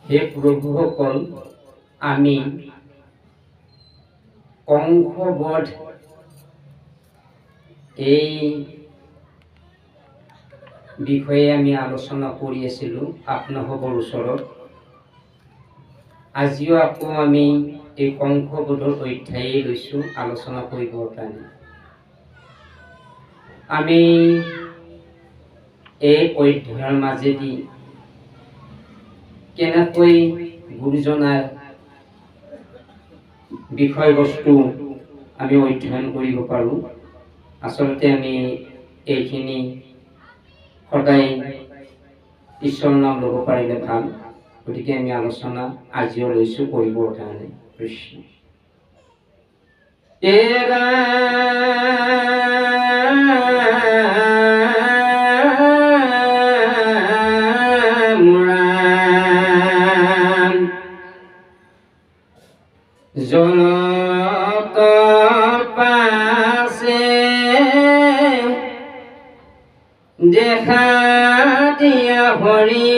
হে প্ৰভুসকল, আমি কংসবধ এই বিষয়ে আমি আলোচনা কৰি আছিলোঁ আপোনালোকৰ ওচৰত। আজিও আকৌ আমি এই কংসবধৰ অধ্যায়েই লৈছোঁ আলোচনা কৰিবৰ কাৰণে। আমি এই অধ্যায়ৰ মাজেদি কেনেকৈ গুৰুজনাৰ বিষয়বস্তু আমি অধ্যয়ন কৰিব পাৰোঁ। আচলতে আমি এইখিনি সদায় ঈশ্বৰৰ নাম ল'ব পাৰিলে ভাল। গতিকে আমি আলোচনা আজিও লৈছোঁ কৰিবৰ কাৰণে। কৃষ্ণ জনত পাছে দেখা দিয়া হৰি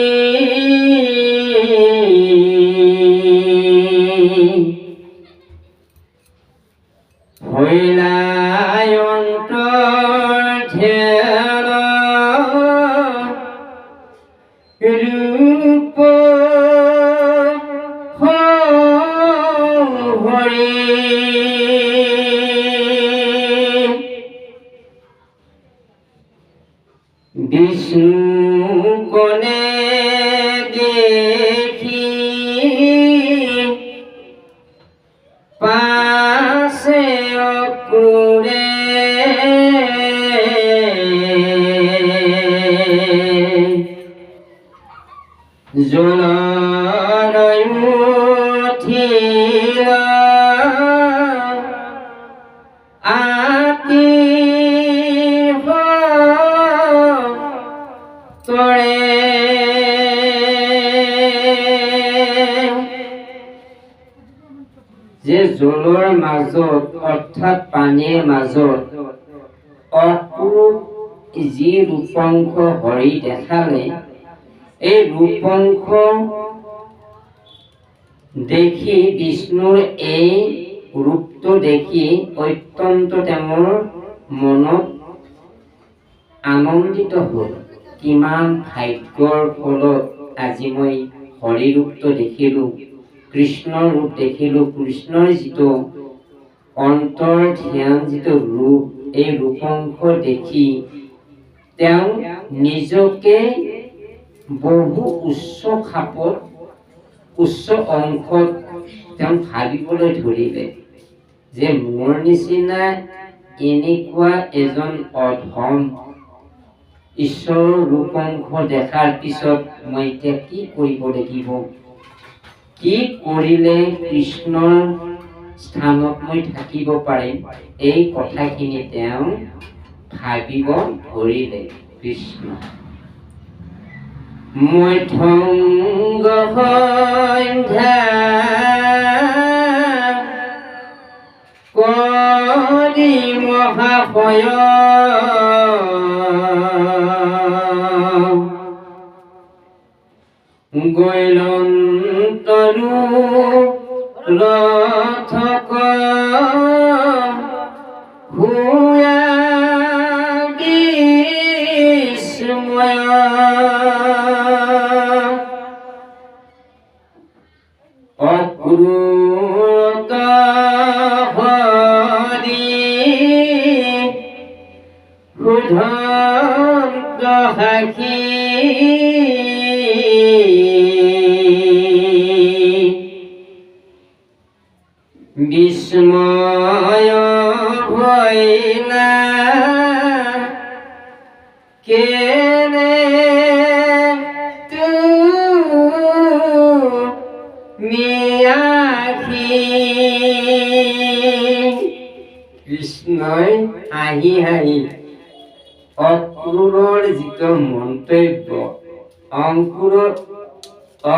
হৈলাই অন্তৰ ধ্যান ৰূপ হৰি বিষ্ণু গণে দেখি পাছে অক্ৰূৰে জলয় উঠিল আতি তৰে যে জলৰ মাজত অৰ্থাৎ পানীৰ মাজত অপৰূপ যি ৰূপংশ হৰি দেখালে, এই ৰূপংশ দেখি বিষ্ণুৰ এই ৰূপটো দেখি অত্যন্ত তেওঁৰ মনত আনন্দিত হ'ল। কিমান ভাগ্যৰ ফলত আজি মই হৰি ৰূপটো দেখিলোঁ, কৃষ্ণৰ ৰূপ দেখিলোঁ। কৃষ্ণৰ যিটো অন্তৰ ধ্যান যিটো ৰূপ, এই ৰূপংশ দেখি তেওঁ নিজকে বহু উচ্চ খাপত উচ্চ অংশত তেওঁ ভাবিবলৈ ধৰিলে যে মোৰ নিচিনা এনেকুৱা এজন অধম ঈশ্বৰৰ ৰূপংশ দেখাৰ পিছত মই এতিয়া কি কৰিব লাগিব, কি কৰিলে কৃষ্ণৰ স্থানত মই থাকিব পাৰিম, এই কথাখিনি তেওঁ ভাবিব ধৰিলে। কৃষ্ণ মধ্যংগ সন্ধ্যা কৰি মহাশয় গৈলন্তৰু ৰথক ভূয়া বিস্ময় অক্ৰূত হৰি ক্ষুধন্ত সাক্ষী বিস্ময় ভৈলা কেনে মিয়াখি। কৃষ্ণই হাঁহি হাঁহি অক্ৰূৰৰ যিটো মন্তব্য,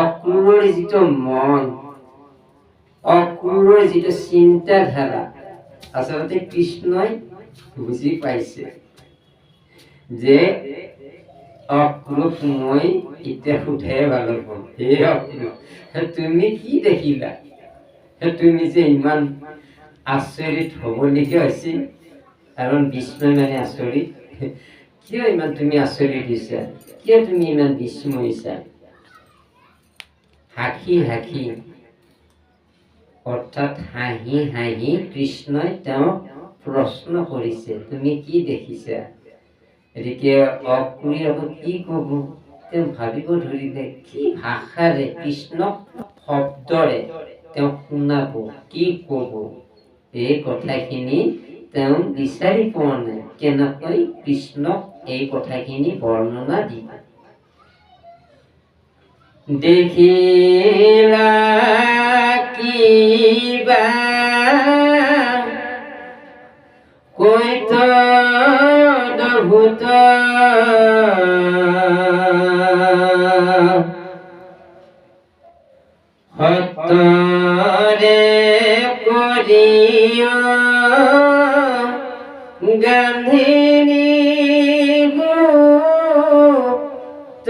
অক্ৰূৰৰ যিটো মন, অক্ৰূৰৰ যিটো চিন্তাধাৰা, আচলতে কৃষ্ণই বুজি পাইছে যে অক্ৰূপ মই এতিয়া সোধাই ভাল পাম। হে অক্ৰূপ, তুমি কি দেখিলা? তুমি যে ইমান আচৰিত হ'বলগীয়া হৈছিল, কাৰণ বিস্ময় মানে আচৰিত। কিয় ইমান তুমি আচৰিত হৈছা? কিয় তুমি ইমান বিস্ময় হৈছা? হাঁহি হাঁহি, অৰ্থাৎ হাঁহি হাঁহি কৃষ্ণই তেওঁক প্ৰশ্ন কৰিছে, তুমি কি দেখিছা? গতিকে অক্ৰূৰে আকৌ কি ক'ব? তেওঁ ভাবিব ধৰিলে, কি ভাষাৰে কৃষ্ণক শব্দৰে তেওঁ শুনাব, কি ক'ব? এই কথাখিনি তেওঁ বিচাৰি পোৱা নাই, কেনেকৈ কৃষ্ণক এই কথাখিনি বৰ্ণনা দিব। দেখিলা কিবা কৈত অদ্ভুত, সতৰে কৰিয় গান্ধীনি গুপ্ত,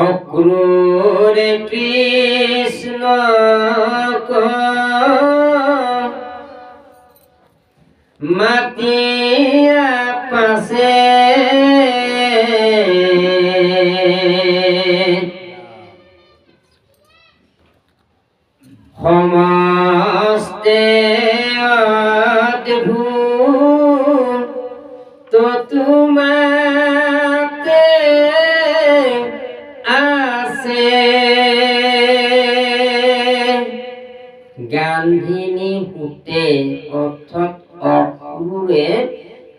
অক্ৰূৰে কৃষ্ণক মাতিয়া পাছে, সমস্তে অদ্ভুত তোমাতে আছে। গান্ধিনী সুতে, অৰ্থাৎ অক্ৰূৰে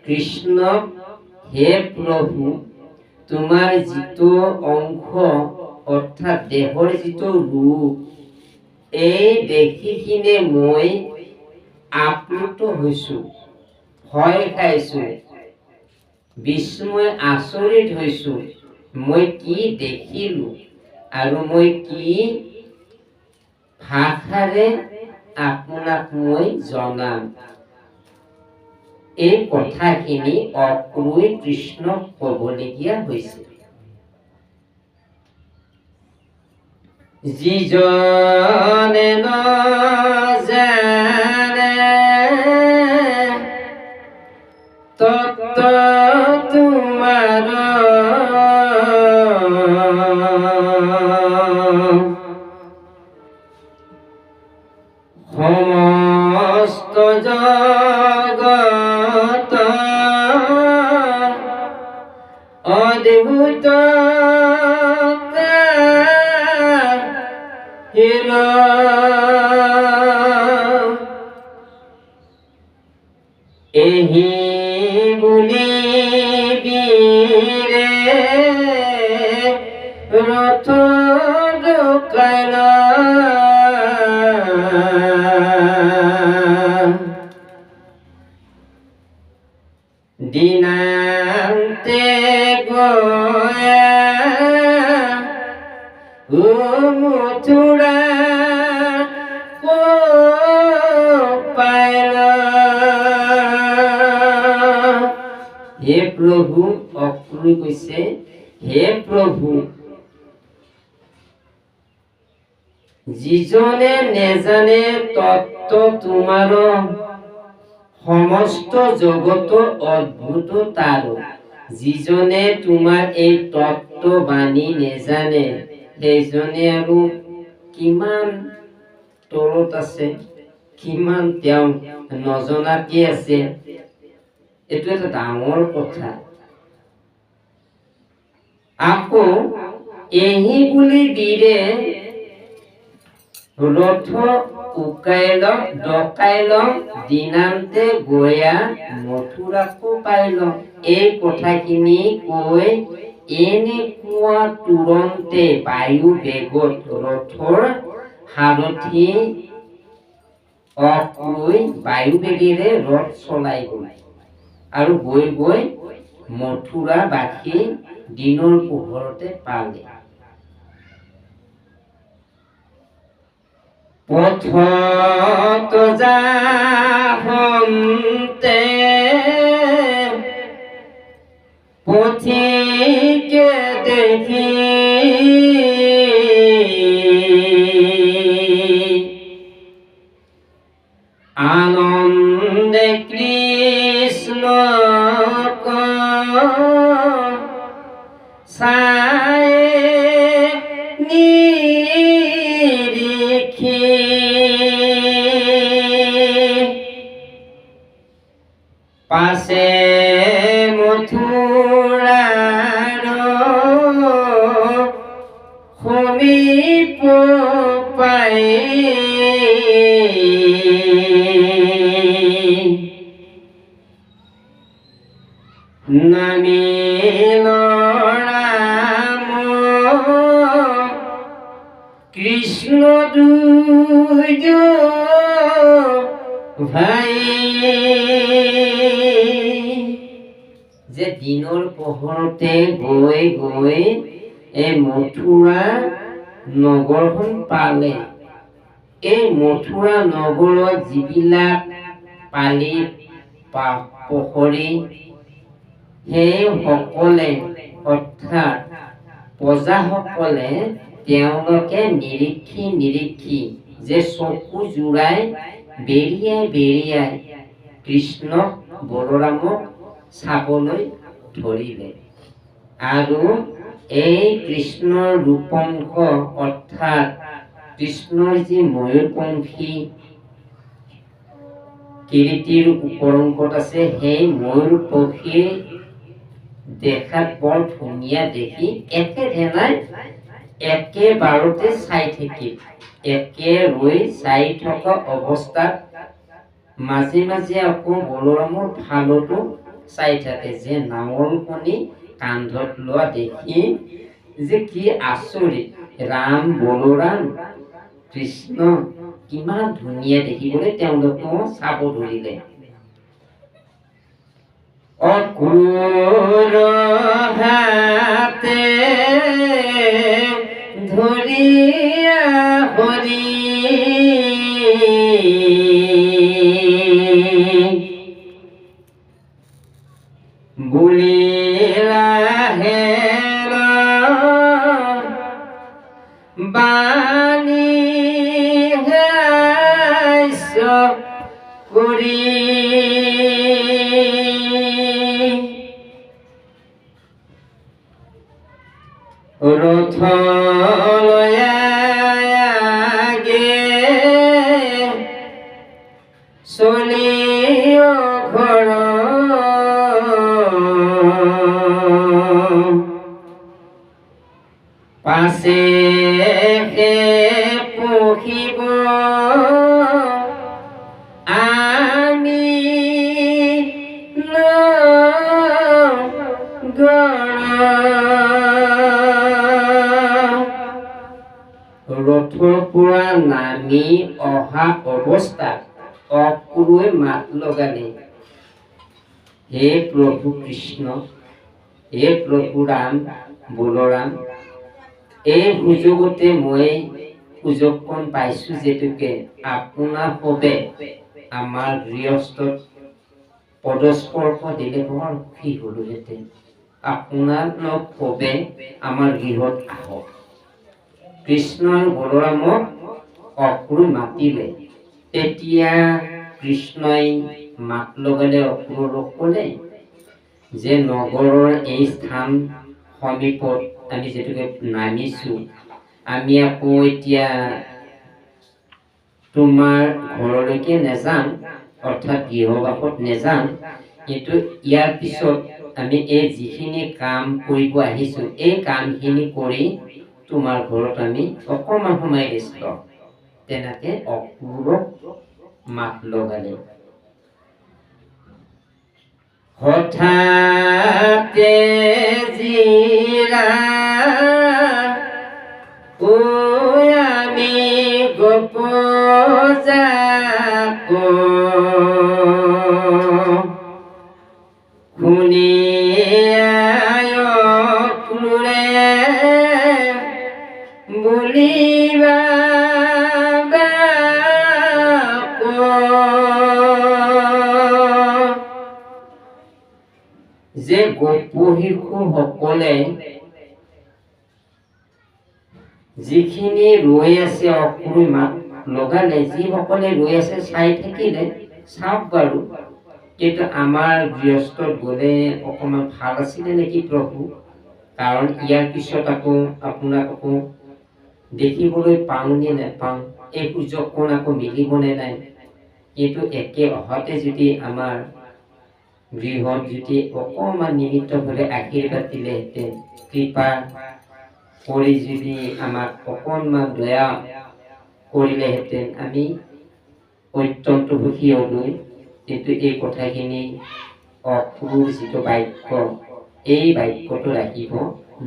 কৃষ্ণক, হে প্ৰভু, তোমাৰ যিটো অংশ অৰ্থাৎ দেহৰ যিটো ৰূপ, এই দেখি কিনে মই আপ্লুত হৈছো, ভয় খাইছো, বিস্ময় আচৰিত হৈছো। মই কি দেখিলো আৰু মই কি ভাষাৰে আপোনাক মই জনাম। এই কথাখিনি অক্ৰূৰে কৃষ্ণক ক'বলগীয়া হৈছিল। যিজনে নজানে তত্ত্ব তোমাৰ, সমস্ত জগত অদ্ভুত এহি বুলি বীৰে ৰথ ঢুকাল, দিনান্তে গয়া মথুৰা পাইল। হে প্ৰভু, অক্ৰূৰে কৈছে, হে প্ৰভু, যিজনে নেজানে তত্ত্ব তোমাৰ, সমস্ত জগত অদ্ভুত তাৰ। যিজনে তোমাৰ এই তত্ত্ব বাণী নেজানে, সেইজনে আৰু কিমান তলত আছে, কিমান তেওঁ নজনাকে আছে। এইটো এটা ডাঙৰ কথা। আকৌ এহি বুলি বীৰে ৰথ উকাইল ডকাইল, দিনান্তে গয়া মথুৰাকো পাইল। এই কথাখিনি কৈ এনেকুৱা তুৰন্তে বায়ু বেগত ৰথৰ সাৰথি অক্ৰূৰে বায়ু বেগেৰে ৰথ চলাই গ'ল আৰু গৈ গৈ মথুৰাবাসী দিনৰ পোহৰতে পালে। পথত যাহন্তে পথিকে দেখি আনন্দে কৃষ্ণ সায় নিরিখি পাশে মথুরার সমীপ পাই নামিল রাম কৃষ্ণ দুই ভাই যে দিনৰ পোহৰতে গৈ গৈ এই মথুৰা নগৰখন পালে। এই মথুৰা নগৰত যিবিলাক পালি পখৰি সেই সকলে অৰ্থাৎ প্ৰজাসকলে তেওঁলোকে নিৰীক্ষি যে চকু জোৰাই বেৰিয়াই কৃষ্ণক বলৰামক চাবলৈ ধৰিলে। আৰু এই কৃষ্ণৰ ৰূপংশ অৰ্থাৎ কৃষ্ণৰ যি ময়ূৰপংখী কিৰীটিৰ উপৰংকত আছে, সেই ময়ূৰপংখী দেখাত বৰ ধুনীয়া দেখি একেধেনাই একেবাৰতে চাই থাকিল। একে ৰৈ চাই থকা অৱস্থাত মাজে মাজে আকৌ বলৰামৰ ফালতো চাই থাকে, যে নাঙলখনি কান্ধত লোৱা দেখি যে কি আচৰিত, ৰাম বলৰাম কৃষ্ণ কিমান ধুনীয়া দেখিবলৈ তেওঁলোকেও চাব ধৰিলে। অক্ৰূৰ হাতে ধৰিয়া হৰি বুলিলা হেৰ বাণী হাস্য কৰি ৰথলয়াগে চলিও ঘৰ পাছে পঢ়িব আমি ৰথৰ পৰা নামি অহা অৱস্থাত অক্ৰূৰে মাত লগালে, হে প্ৰভু কৃষ্ণ, হে প্ৰভু ৰাম বলৰাম, এই সুযোগতে মই সুযোগকণ পাইছো, যেতুকে আপোনাৰ হবে আমাৰ গৃহস্থত পদস্পৰ্শ দিলে বৰ সুখী হলোহেঁতেন। আপোনাৰ হবে আমাৰ গৃহত আহক। কৃষ্ণ আৰু বলৰামক অক্ৰূৰ মাতিলে। তেতিয়া কৃষ্ণই মাত লগালে, অক্ৰূৰক ক'লে যে নগৰৰ এই স্থান সমীপত আমি যেতুকে নামিছো, আমি আকৌ এতিয়া তোমাৰ ঘৰলৈকে নেযাম, অৰ্থাৎ গৃহবাসত নেযাম, কিন্তু ইয়াৰ পিছত আমি এই যিখিনি কাম কৰিব আহিছো, এই কামখিনি কৰি তোমাৰ ঘৰত আমি অকণমান সময় ৰেষ্ট লওঁ। তেনেকে অক্ৰূৰক মাত লগালে। হঠাতে জিৰা আমি গোপজাক শুনিয়ায় অক্ৰূৰে বুলিবা গোপশিশুসকলে যিখিনি ৰৈ আছে অক্ৰূৰ মাত লগালে, যিসকলে ৰৈ আছে চাই থাকিলে চাওক বাৰু, কিন্তু আমাৰ গৃহস্থত গ'লে অকণমান ভাল আছিলে নেকি প্ৰভু, কাৰণ ইয়াৰ পিছত আকৌ আপোনাক আকৌ দেখিবলৈ পাওঁ নে নাপাওঁ, এই সুযোগকণ আকৌ মিলিবনে নাই। কিন্তু একে অহতে যদি আমাৰ গৃহত যদি অকণমান নিমিত্তভাৱে আশীৰ্বাদ দিলেহেঁতেন, কৃপা কৰি যদি আমাক অকণমান দয়া কৰিলেহেঁতেন, আমি অত্যন্ত সুখী হ'লো। কিন্তু এই কথাখিনি অক্ৰূৰ যিটো বাক্য, এই বাক্যটো ৰাখিব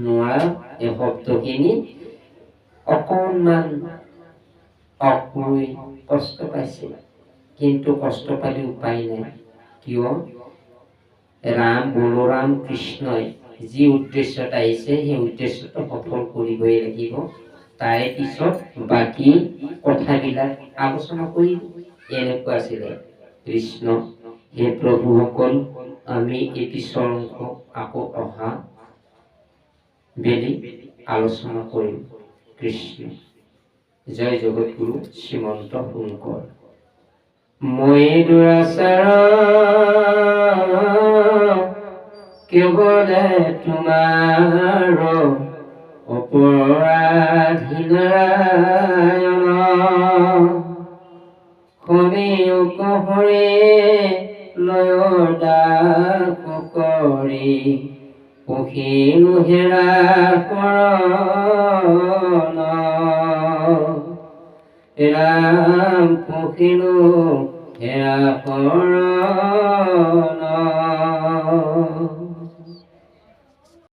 নোৱাৰা। এই শব্দখিনি অকণমান অক্ৰূৰ কষ্ট পাইছে, কিন্তু কষ্ট পালে উপায় নাই। কিয়? ৰাম বলৰাম কৃষ্ণই যি উদ্দেশ্যত আহিছে সেই উদ্দেশ্যটো সফল কৰিবই লাগিব। তাৰে পিছত বাকী কথাবিলাক আলোচনা কৰিব। এনেকুৱা আছিলে কৃষ্ণ। হে প্ৰভুসকল, আমি এই পিছৰ অংশ আকৌ অহা বেলি আলোচনা কৰিম। কৃষ্ণ। জয় জগতগুৰু শ্ৰীমন্ত শংকৰ। মই দুৰাচাৰ কেৱল তোমাৰ অপৰাধী নাৰায়ণ, সমীক হৰে লয় দাস কৰি, পুখিলো হেৰা শৰণ। ৰাম পুখিলো হেৰা শৰণ।